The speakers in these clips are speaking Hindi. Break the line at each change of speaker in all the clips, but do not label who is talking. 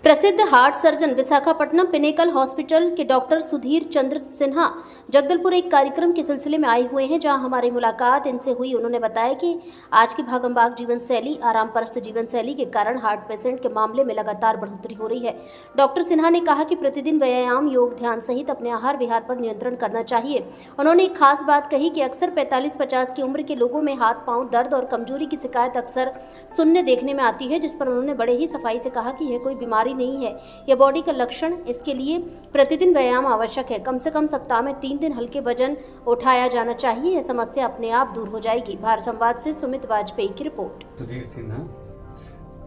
प्रसिद्ध heart surgeon Visakhapatnam pinnacle hospital के डॉक्टर सुधीर चंद्र सिन्हा जगदलपुर एक कार्यक्रम के सिलसिले में आए हुए हैं, जहां हमारी मुलाकात इनसे हुई। उन्होंने बताया कि आज की भागमभाग जीवन शैली, आरामपरस्त जीवन शैली के कारण हार्ट पेशेंट के मामले में लगातार बढ़ोतरी हो रही है। डॉक्टर सिन्हा ने कहा कि प्रतिदिन व्यायाम, योग, ध्यान सहित अपने आहार विहार पर नियंत्रण करना चाहिए। उन्होंने एक खास बात कही कि अक्सर 45-50 की उम्र के लोगों में हाथ पांव दर्द और कमजोरी की शिकायत अक्सर सुनने देखने में आती है, जिस पर उन्होंने बड़े ही सफाई से कहा कि यह कोई बीमारी नहीं है, यह बॉडी का लक्षण। इसके लिए प्रतिदिन व्यायाम आवश्यक है। कम से कम सप्ताह में 3 दिन हल्के वजन उठाया जाना चाहिए। यह समस्या अपने आप दूर हो जाएगी। भारत संवाद से सुमित वाजपेयी की report.
Sudhir Sinha,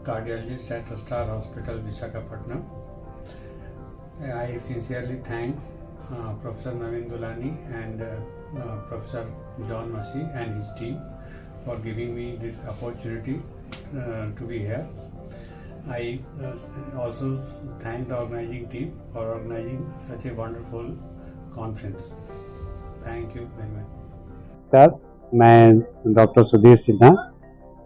cardiologist at Star Hospital, Visakhapatnam. I sincerely thanks Professor Naveen Dulani and Professor John Massey and his team for giving me this opportunity to be here. I also thank the organizing team for organizing such a wonderful conference. Thank you very much.
Sir, मैं डॉक्टर सुधीर सिन्हा,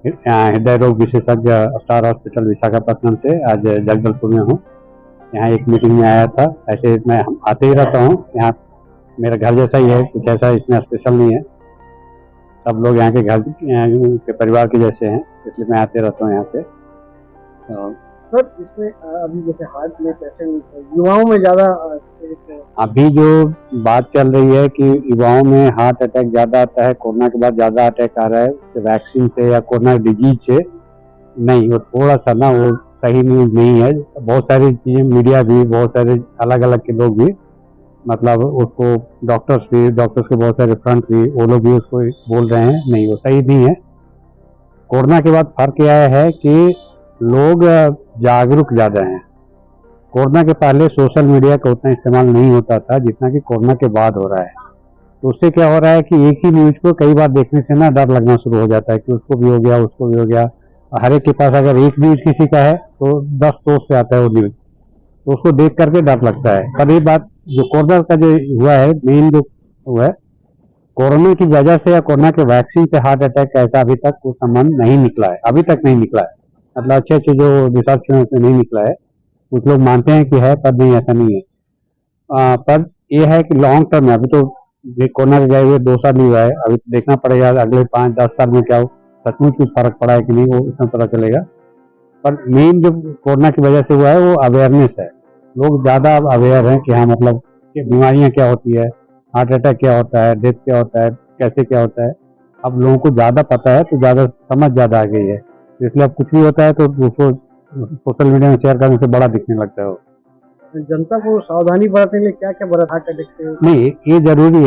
हृदय रोग विशेषज्ञ स्टार हॉस्पिटल विशाखापट्टनम से आज जगदलपुर में हूँ। यहाँ एक मीटिंग में आया था। ऐसे मैं आते ही रहता हूँ। यहाँ मेरा घर जैसा ही है, कुछ ऐसा इसमें स्पेशल नहीं है। सब लोग यहाँ के घर के परिवार के जैसे हैं, इसलिए मैं आते रहता हूँ यहाँ पे।
सर, इसमें अभी जैसे हार्ट में पेशेंट युवाओं में ज़्यादा
अभी जो बात चल रही है कि युवाओं में हार्ट अटैक ज़्यादा आता है, कोरोना के बाद ज़्यादा अटैक आ रहा है वैक्सीन से या कोरोना डिजीज से। नहीं, वो थोड़ा सा ना वो सही न्यूज़ नहीं है। बहुत सारी चीज़ें मीडिया भी, बहुत सारे अलग अलग के लोग भी, मतलब उसको डॉक्टर्स के बहुत सारे फ्रंट भी, वो लोग भी उसको बोल रहे हैं। नहीं, वो सही नहीं है। कोरोना के बाद फर्क यह है कि लोग जागरूक ज़्यादा हैं। कोरोना के पहले सोशल मीडिया का उतना इस्तेमाल नहीं होता था जितना कि कोरोना के बाद हो रहा है। तो उससे क्या हो रहा है कि एक ही न्यूज़ को कई बार देखने से ना डर लगना शुरू हो जाता है कि उसको भी हो गया, उसको भी हो गया। हर एक के पास अगर एक न्यूज़ किसी का है तो 10 सोर्स पे आता है वो न्यूज़, तो उसको देख करके डर लगता है। पर ये बात जो कोरोना का जो हुआ है, मेन जो हुआ है, कोरोना की वजह से या कोरोना के वैक्सीन से हार्ट अटैक का ऐसा अभी तक कोई संबंध नहीं निकला है। अभी तक नहीं निकला है। मतलब अच्छे जो रिसर्च में उसमें नहीं निकला है। कुछ लोग मानते हैं कि है, पर नहीं, ऐसा नहीं है। पर यह है कि लॉन्ग टर्म में, अभी तो कोरोना के गए हुए 2 साल ही हुआ है, अभी देखना पड़ेगा अगले 5-10 साल में क्या सचमुच कुछ फर्क पड़ा है कि नहीं, वो इतना पता चलेगा। पर मेन जो कोरोना की वजह से हुआ है वो अवेयरनेस है। लोग ज़्यादा अवेयर हैं कि हाँ, मतलब कि बीमारियाँ क्या होती है, हार्ट अटैक क्या होता है, डेथ क्या होता है, कैसे क्या होता है। अब लोगों को ज़्यादा पता है तो ज़्यादा समझ ज़्यादा आ गई है, इसलिए अब कुछ भी होता है तो उसको सोशल मीडिया में शेयर करने से बड़ा दिखने लगता है। वो
जनता को सावधानी बरतने के लिए क्या क्या बरत हार्ट अटैक से?
नहीं, ये जरूरी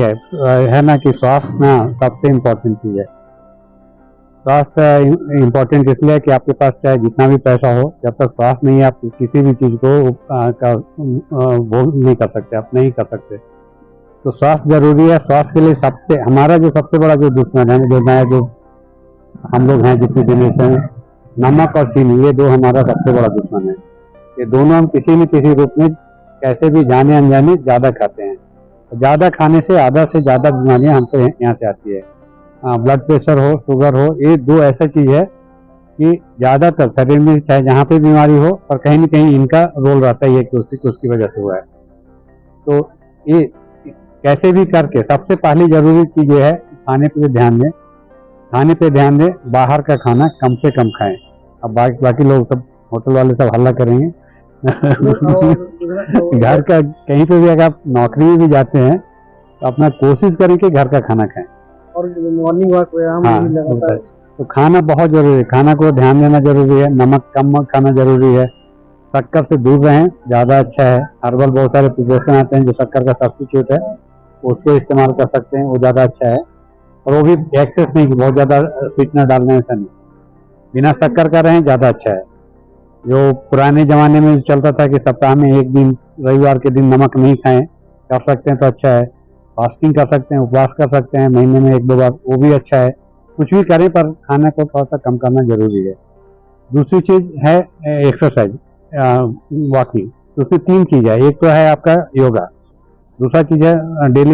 है ना कि स्वास्थ्य ना सबसे इम्पोर्टेंट चीज़ है। स्वास्थ्य इम्पोर्टेंट इसलिए कि आपके पास चाहे जितना भी पैसा हो, जब तक स्वास्थ्य नहीं है आप किसी भी चीज़ को वो नहीं कर सकते, आप नहीं कर सकते। तो स्वास्थ्य जरूरी है। स्वास्थ्य के लिए हमारा जो सबसे बड़ा जो दुश्मन है, जो हम लोग हैं, जितने जनरेशन, नमक और चीनी, ये 2 हमारा सबसे बड़ा दुश्मन है। ये दोनों हम किसी न किसी रूप में कैसे भी जाने अनजाने ज़्यादा खाते हैं। ज़्यादा खाने से आधा से ज़्यादा बीमारियां हमको यहाँ से आती है। ब्लड प्रेशर हो, शुगर हो, ये 2 ऐसा चीज़ है कि ज़्यादातर शरीर में चाहे जहाँ पे बीमारी हो, पर कहीं न कहीं इनका रोल रहता ही है कि उसकी वजह से हुआ है। तो ये कैसे भी करके सबसे पहली ज़रूरी चीज़ ये है, खाने पे ध्यान दें। बाहर का खाना कम से कम खाएं। अब बाकी लोग सब होटल वाले सब हल्ला करेंगे। घर का कहीं पे भी अगर आप नौकरी में भी जाते हैं तो अपना कोशिश करें कि घर का खाना खाएं। और
मॉर्निंग वॉक
होता है तो खाना बहुत जरूरी है। खाना को ध्यान देना जरूरी है। नमक कम खाना जरूरी है। शक्कर से दूर रहें, ज़्यादा अच्छा है। हर्बल बहुत सारे प्रिपरेशन आते हैं जो शक्कर का सब्स्टिट्यूट है, उसको इस्तेमाल कर सकते हैं, वो ज़्यादा अच्छा है। और वो भी एक्सेस नहीं, बहुत ज़्यादा स्वीटनर डालने ऐसा नहीं, बिना शक्कर का रहें, ज़्यादा अच्छा है। जो पुराने ज़माने में चलता था कि सप्ताह में 1 दिन, रविवार के दिन नमक नहीं खाएं, कर सकते हैं तो अच्छा है। फास्टिंग कर सकते हैं, उपवास कर सकते हैं महीने में 1-2 बार, वो भी अच्छा है। कुछ भी करें पर खाने को थोड़ा सा कम करना जरूरी है। दूसरी चीज़ है एक्सरसाइज, वॉकिंग। उसमें 3 चीज़ है। एक तो है आपका योगा, दूसरा चीज़ है डेली